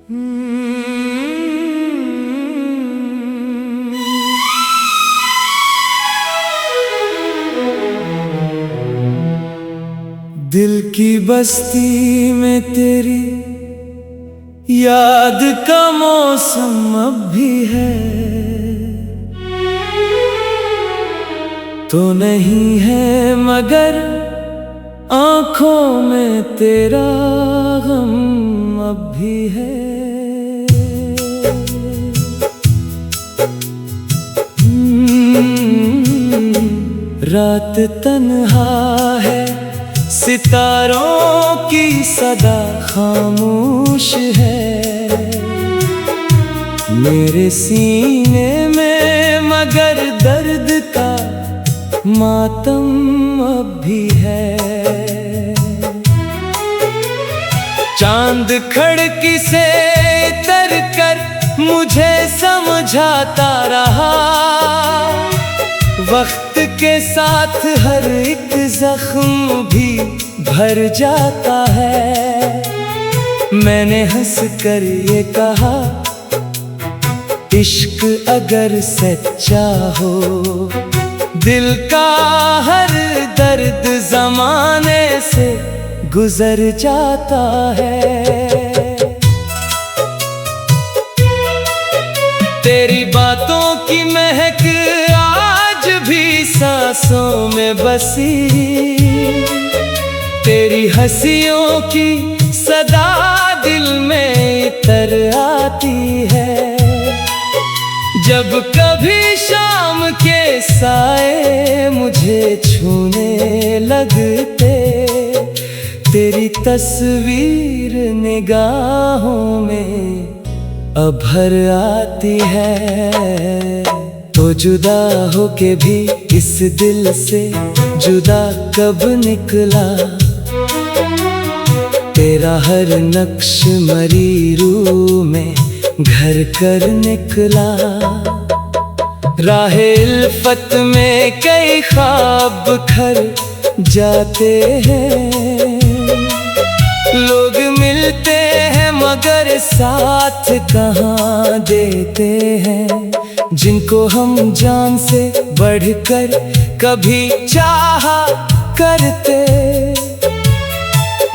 दिल की बस्ती में तेरी याद का मौसम अब भी है, तो नहीं है मगर आंखों में तेरा गम अब भी है। रात तन्हा है, सितारों की सदा खामोश है मेरे सीने में, मगर दर्द का मातम अब भी है। चांद खिड़की से उतर कर मुझे समझाता रहा, वक्त के साथ हर एक जख्म भी भर जाता है। मैंने हंस कर ये कहा, इश्क अगर सच्चा हो, दिल का हर दर्द ज़माने से गुजर जाता है। तेरी बातों की महक आज भी सांसों में बसी, तेरी हंसियों की सदा दिल में इतर आती है। जब कभी शाम के साए मुझे छूने लगते, तेरी तस्वीर निगाहों में अभर आती है। तो जुदा होके भी इस दिल से जुदा कब निकला, तेरा हर नक्श मरी रूह में घर कर निकला। राहे इल्फत में कई ख्वाब खर जाते हैं, लोग मिलते हैं मगर साथ कहाँ देते हैं। जिनको हम जान से बढ़कर कभी चाहा करते,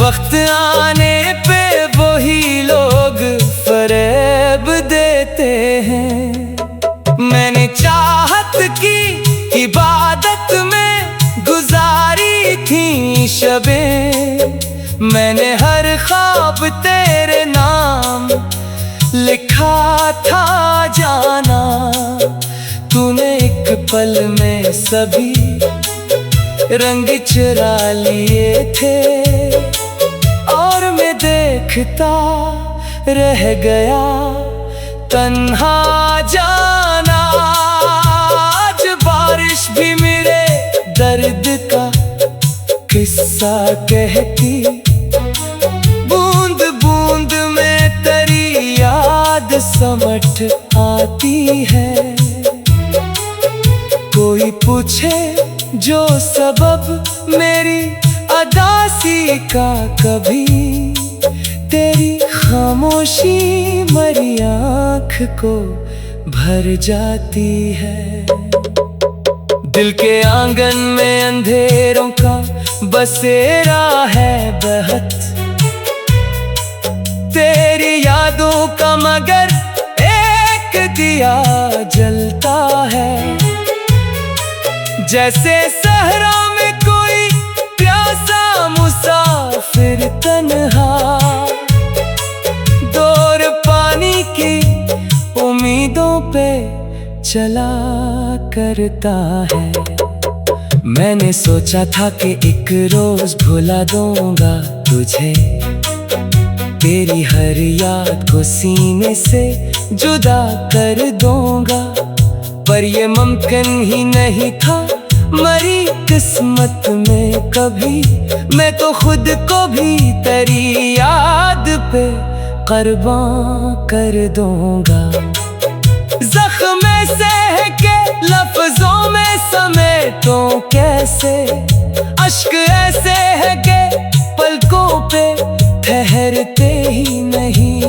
वक्त आने पे वही लोग फरेब देते हैं। मैंने चाहत की इबादत में गुजारी थी शबें, मैंने हर ख्वाब तेरे नाम लिखा था जाना। तूने एक पल में सभी रंग चुरा लिए थे, और मैं देखता रह गया तन्हा जाना। आज बारिश भी मेरे दर्द का किस्सा कहती, बूंद बूंद में तेरी याद समट आती है। कोई पूछे जो सबब मेरी अदासी का, कभी तेरी खामोशी मरी आँख को भर जाती है। दिल के आंगन में अंधेरों का बसेरा है बहत, तेरी यादों का मगर एक दिया जलता है। जैसे सहरा में कोई प्यासा मुसाफिर तन्हा, दौर पानी की उम्मीदों पे चला करता है। मैंने सोचा था कि एक रोज भुला दूंगा तुझे, तेरी हर याद को सीने से जुदा कर दूंगा, पर ये मुमकिन ही नहीं था मरी किस्मत में कभी। मैं तो खुद को भी तेरी याद पे कुर्बान कर दूंगा। जख्म सह के लफ्जों में समेटूं कैसे, अश्क ऐसे है कि पलकों पे ठहरते ही नहीं।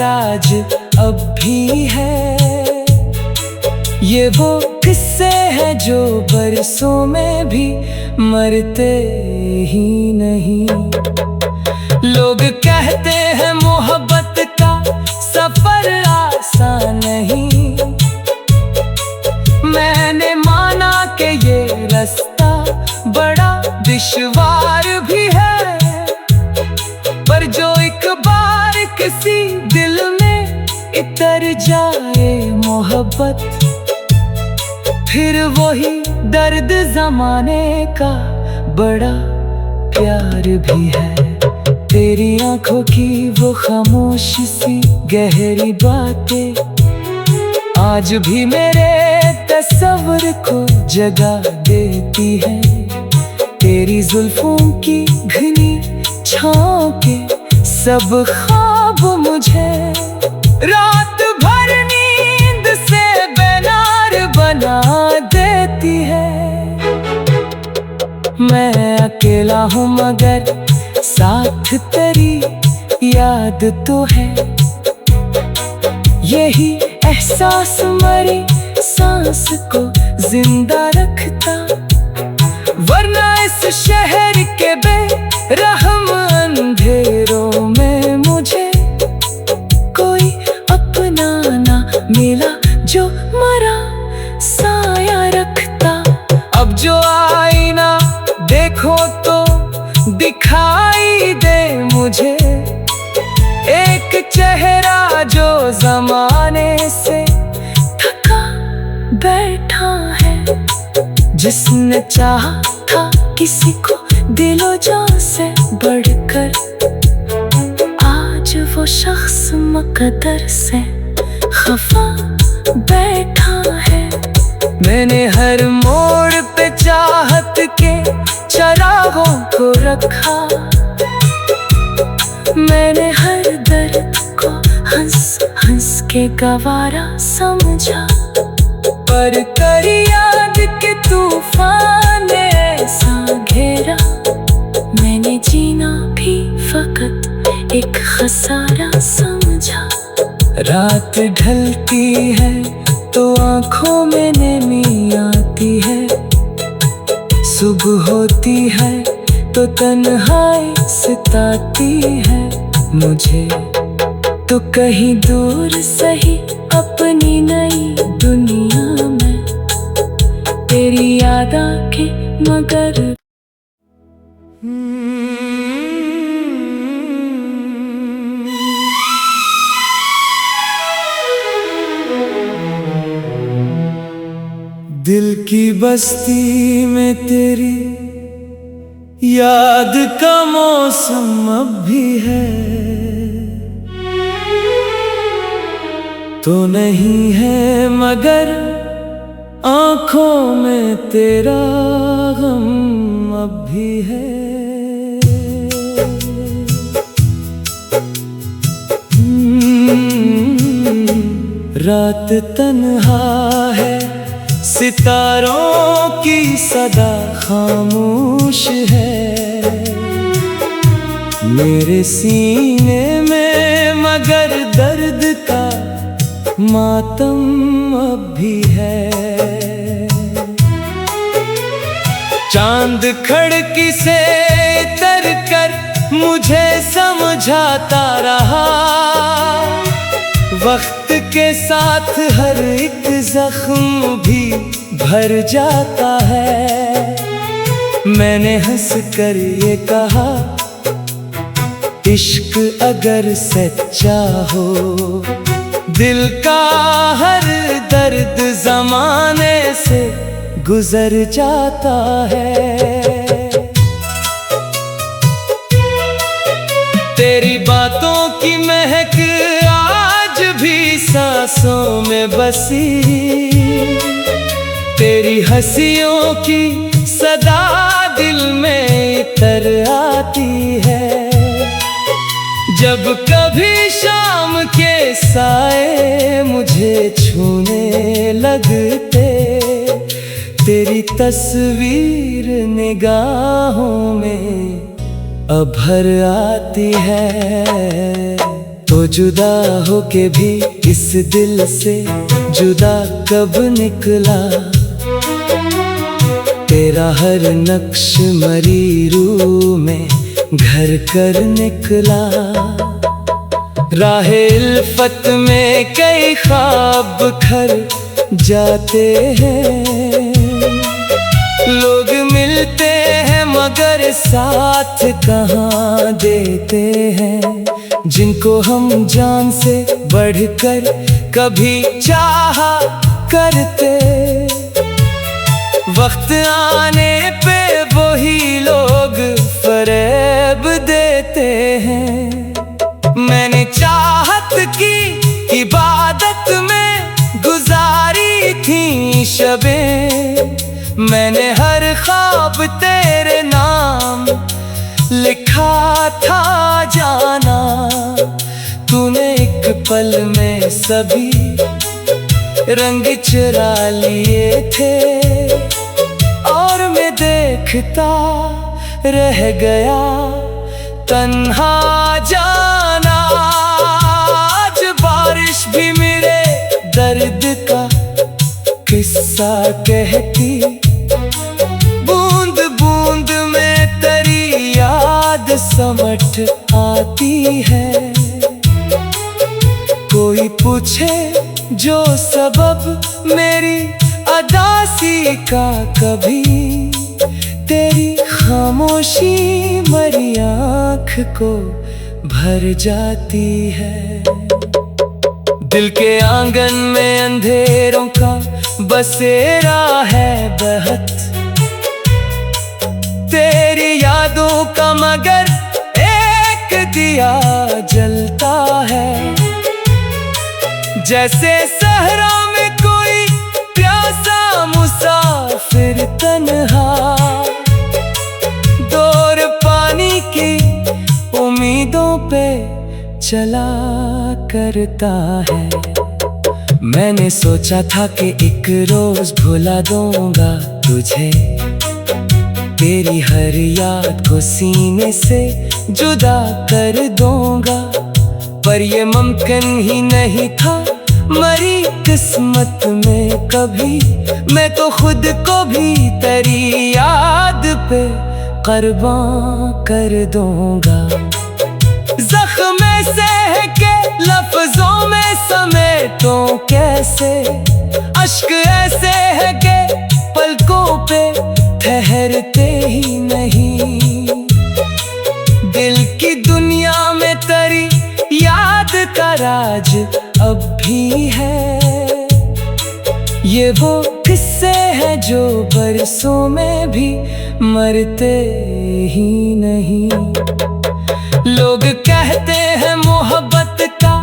राज अब भी है। ये वो किस्से हैं जो बरसों में भी मरते ही नहीं। लोग कहते हैं मोहब्बत का सफर आसान नहीं। मैंने माना कि ये रास्ता बड़ा दुश्वार भी है, पर जो एक बार किसी दिल में इतर जाए मोहब्बत, फिर वही दर्द जमाने का बड़ा प्यार भी है। तेरी आंखों की वो खामोशी सी गहरी बातें आज भी मेरे तस्वर को जगा देती है। तेरी जुल्फों की घनी छाँव के सब ख्वाब मुझे रात भर नींद से बेनार बना देती है। मैं अकेला हूँ मगर साथ तेरी याद तो है। यही एहसास मरी सांस को जिंदा रखता, वरना इस शहर के बेरहम अंधेरों में मुझे कोई अपना ना मिला जो मरा साया रखता। अब जो आईना देखो तो दिखाई दे मुझे एक चेहरा जो जमाने से थका बैठा है। जिसने चाहा था किसी को दिलो जान से बढ़कर, आज वो शख्स मकदर से खफा बैठा है। मैंने हर मोड़ पे चाहत के चरागों को रखा, मैंने हर दर्द को हंस हंस के गवारा समझा। पर कर याद के तूफान ने ऐसा घेरा, मैंने जीना भी फकत एक खसारा समझा। रात ढलती है तो आँखों में नमी आती है, सुबह होती है तो तन्हाई सताती है मुझे। तो कहीं दूर सही अपनी नई दुनिया में तेरी याद आके मगर दिल की बस्ती में तेरी याद का मौसम अब भी है। तो नहीं है मगर आँखों में तेरा गम अब भी है। रात तन्हा है, सितारों की सदा खामोश है। मेरे सीने में मगर दर्द का मातम अब भी है। चांद खिड़की से तर कर मुझे समझाता रहा, वक्त के साथ हर एक जख्म भी भर जाता है। मैंने हंस कर ये कहा, इश्क अगर सच्चा हो, दिल का हर दर्द जमाने से गुजर जाता है। तेरी बातों की महक आज भी सांसों में बसी, तेरी हंसियों की सदा दिल में इतर आती है। जब कभी शाम के साए मुझे छूने लगते, तेरी तस्वीर निगाहों में अभर आती है। तो जुदा होके भी इस दिल से जुदा कब निकला। तेरा हर नक्श मरी रूह में घर कर निकला। राहे इल्फत में कई ख्वाब खर जाते हैं। लोग मिलते हैं मगर साथ कहाँ देते हैं। जिनको हम जान से बढ़कर कभी चाहा करते, वक्त आने पे वही लोग फरेब देते हैं। मैंने चाहत की इबादत में गुजारी थी शबें। मैंने हर ख्वाब तेरे नाम लिखा था जाना। तूने एक पल में सभी रंग चुरा लिए थे और मैं देखता रह गया तन्हा जाना। आज बारिश भी मेरे दर्द का किस्सा कहती। बूंद बूंद में तेरी याद समट आती है। कोई पूछे जो सबब मेरी अदासी का, कभी तेरी खामोशी मरी आँख को भर जाती है। दिल के आंगन में अंधेरों का बसेरा है बहत। तेरी यादों का मगर एक दिया जलता है। जैसे सहरा में कोई प्यासा मुसाफिर तन्हा, दौर पानी की उम्मीदों पे चला करता है। मैंने सोचा था कि एक रोज भुला दूंगा तुझे। तेरी हर याद को सीने से जुदा कर दूंगा, पर ये मुमकिन ही नहीं था मरी किस्मत में कभी। मैं तो खुद को भी तेरी याद पे कुर्बान कर दूंगा। जख्म सह के लफ्जों में समेटूं कैसे, अश्क ऐसे है कि पलकों पे ठहरते ही नहीं। दिल की दुनिया में तेरी याद का राज अब भी है। ये वो किस्से हैं जो बरसों में भी मरते ही नहीं। लोग कहते हैं मोहब्बत का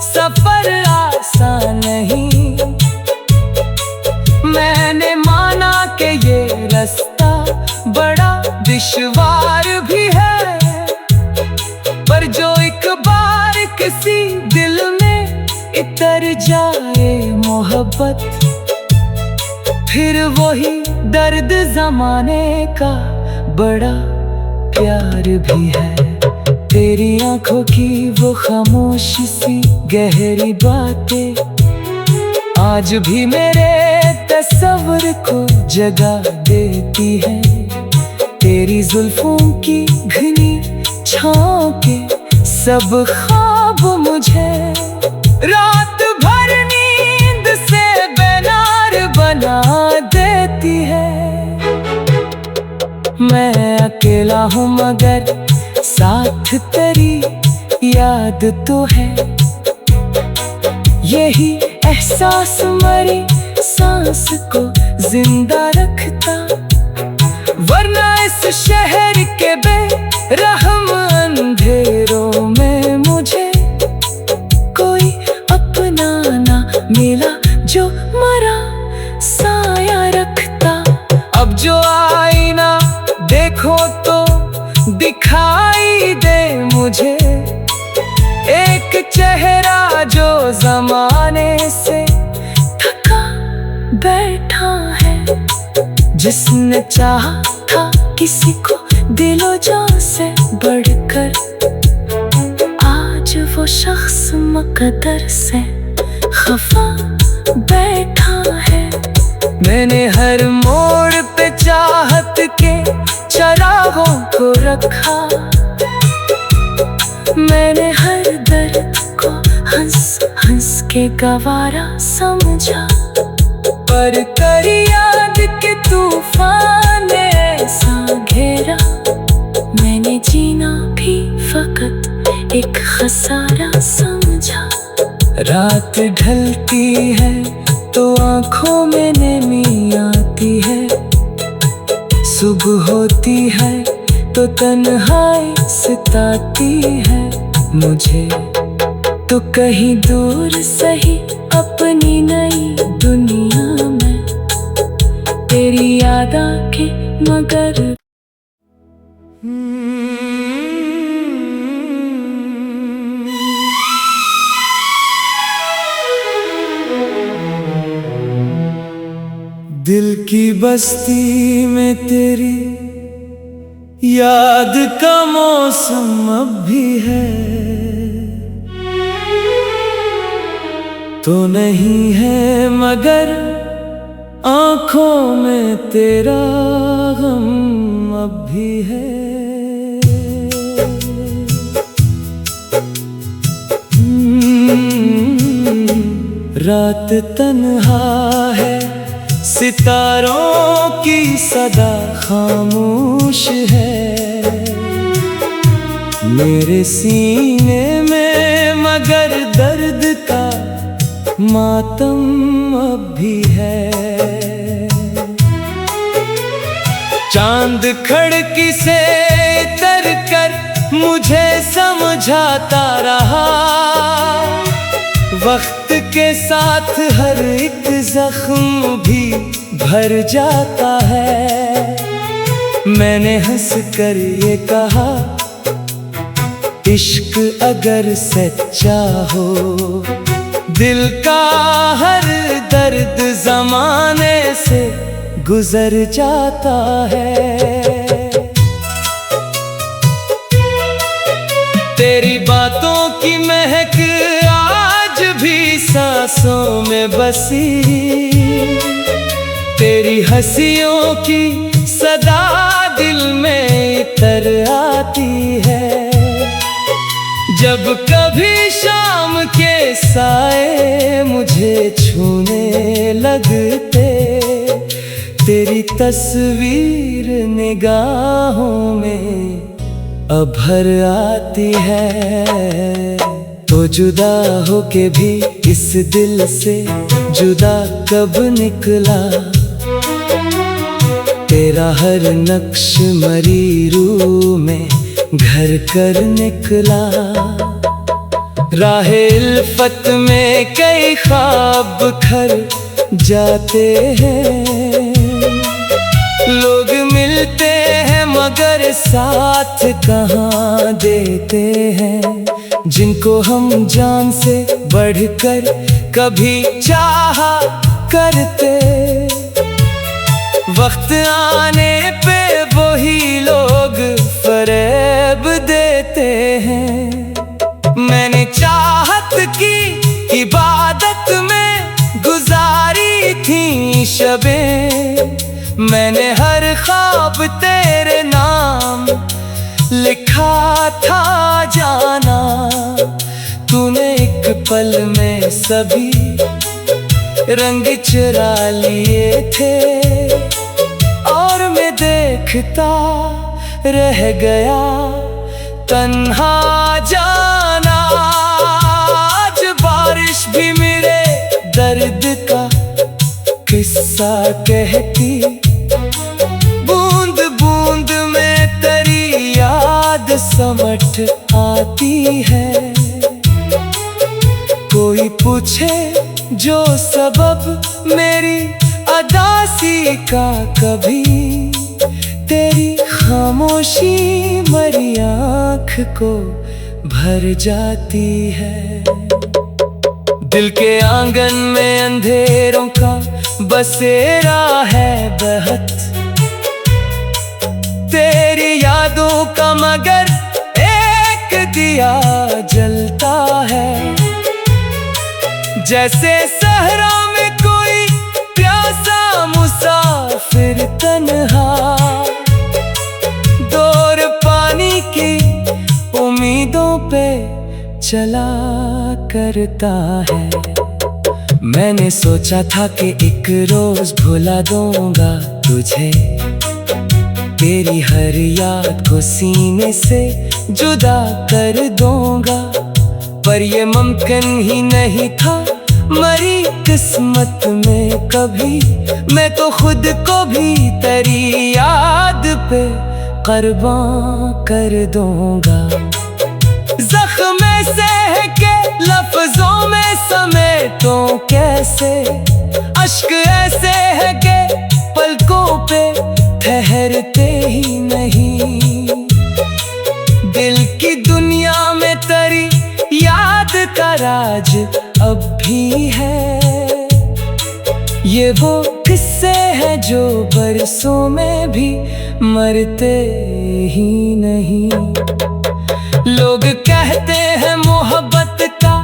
सफर आसान नहीं। मैंने माना कि ये रास्ता बड़ा दुश्वार भी है, पर जो एक बार किसी दिल में इतर जाए मोहब्बत, फिर वही दर्द जमाने का बड़ा प्यार भी है। तेरी आंखों की वो खामोशी सी गहरी बातें आज भी मेरे तस्वर को जगा देती है। तेरी जुल्फों की घनी छाँव के सब ख्वाब मुझे रात भर नींद से बेनार बना देती है। मैं अकेला हूँ मगर साथ तेरी याद तो है। यही एहसास मरी सांस को जिंदा रखता, वरना इस शहर के बेरहम अंधेरों में मुझे कोई अपना ना मिला जो मरा साया रखता। अब जो आईना देखो तो दिखाई दे मुझे एक चेहरा जो जमाने से थका बैठा है। जिसने चाहा था किसी को दिलो जान से बढ़कर, आज वो वो शख्स मुकद्दर से खफा बैठा है। मैंने हर मोड़ पे चाहत के चरागों को रखा। मैंने हर दर्द को हंस हंस के गवारा समझा। पर कर याद के तूफान ने ऐसा घेरा, मैंने जीना भी फकत एक खसारा समझा। रात ढलती है तो आंखों में नमी आती है, सुबह होती है तो तन्हाई सताती है मुझे। तो कहीं दूर सही अपनी नई दुनिया में तेरी याद आके मगर दिल की बस्ती में तेरी याद का मौसम अब भी है, तो नहीं है मगर आंखों में तेरा गम अब भी है। रात तन्हा है, सितारों की सदा खामोश है मेरे सीने में, मगर दर्द का मातम अब भी है। चांद खिड़की से तर कर मुझे समझाता रहा, वक्त के साथ हर एक जख्म भी भर जाता है। मैंने हंस कर ये कहा, इश्क अगर सच्चा हो, दिल का हर दर्द ज़माने से गुजर जाता है। तेरी बातों की महक आज भी सांसों में बसी, तेरी हंसियों की सदा दिल में इतर आती है। जब कभी शाम के साए मुझे छूने लगते, तेरी तस्वीर निगाहों में अभर आती है। तो जुदा होके भी इस दिल से जुदा कब निकला, तेरा हर नक्श मरी रूह में घर कर निकला। राहे इल्फत में कई ख्वाब खर जाते हैं, लोग मिलते हैं मगर साथ कहाँ देते हैं। जिनको हम जान से बढ़कर कभी चाहा करते, वक्त आने पे वही लोग फरेब देते हैं। मैंने चाहत की इबादत में गुजारी थी शबें, मैंने हर ख्वाब तेरे नाम लिखा था जाना। तूने एक पल में सभी रंग चुरा लिए थे, और मैं देखता रह गया तन्हा जाना। आज बारिश भी मेरे दर्द का किस्सा कहती, बूंद बूंद में तेरी याद समट आती है। कोई पूछे जो सबब मेरी अदासी का, कभी तेरी खामोशी मरी आँख को भर जाती है। दिल के आंगन में अंधेरों का बसेरा है बहत, तेरी यादों का मगर एक दिया जलता जैसे सहरा में कोई प्यासा मुसाफिर तन्हा, दौर पानी की उम्मीदों पे चला करता है। मैंने सोचा था कि एक रोज भुला दूंगा तुझे, तेरी हर याद को सीने से जुदा कर दूंगा, पर ये मुमकिन ही नहीं था मरी किस्मत में कभी। मैं तो खुद को भी तेरी याद पे कुर्बान कर दूंगा। जख्म सह के लफ्जों में समेटूं कैसे, अश्क ऐसे है कि पलकों पे ठहरते ही नहीं। दिल की दुनिया में तेरी याद का राज अब भी है। ये वो किस्से हैं जो बरसों में भी मरते ही नहीं। लोग कहते हैं मोहब्बत का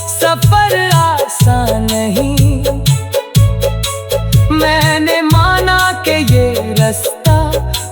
सफर आसान नहीं, मैंने माना कि ये रास्ता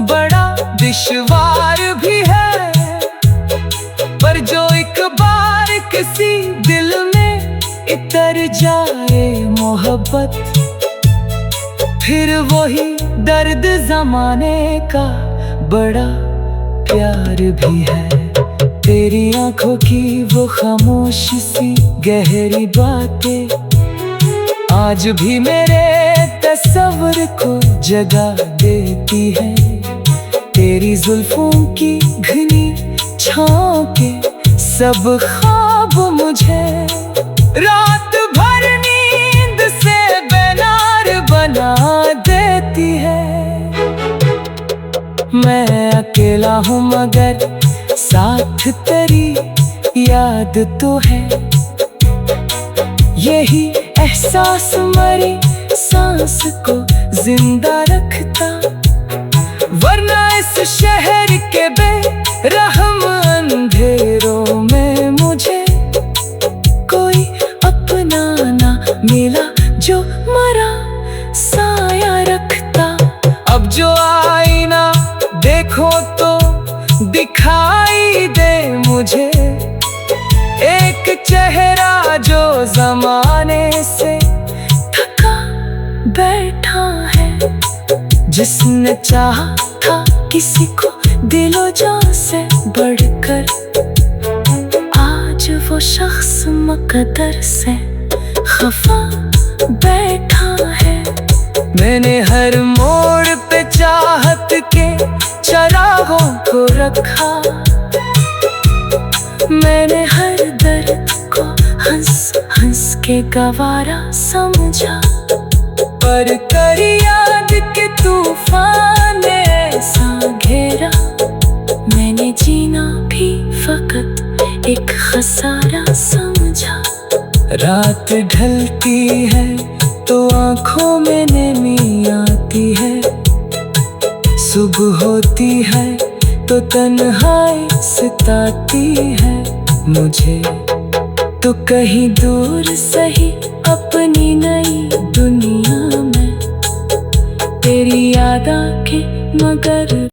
बड़ा दुश्वार भी है, पर जो एक बार किसी दिल में इतर जाए मोहब्बत, फिर वही दर्द जमाने का बड़ा प्यार भी है। तेरी आंखों की वो खामोश सी गहरी बातें आज भी मेरे तस्वर को जगा देती है। तेरी जुल्फों की घनी छाँव के सब ख्वाब मुझे रात भर नींद से बेनार बना देती है। मैं अकेला हूँ मगर साथ तेरी याद तो है, यही एहसास मरी सांस को जिंदा रखता, वरना इस शहर के बेरहम अंधेरों में मुझे कोई अपना ना मिला जो मरा साया रखता। अब जो आईना देखो तो दिखाई दे मुझे एक चेहरा जो जमाने से थका बैठा है, जिसने चाहा था किसी को दिलो जान से बढ़कर, आज वो शख्स मकदर से खफा बैठा है। मैंने हर मोड़ पे चाहत के चरागों को रखा, मैंने हर दर्द को हंस हंस के गवारा समझा, पर तेरी याद के तूफान ने ऐसा घेरा, मैंने जीना भी फकत एक खसारा समझा। रात ढलती है तो आँखों में नमी आती है, सुबह होती है तो तन्हाई सताती है मुझे। तो कहीं दूर सही अपनी नई दुनिया में तेरी याद आके मगर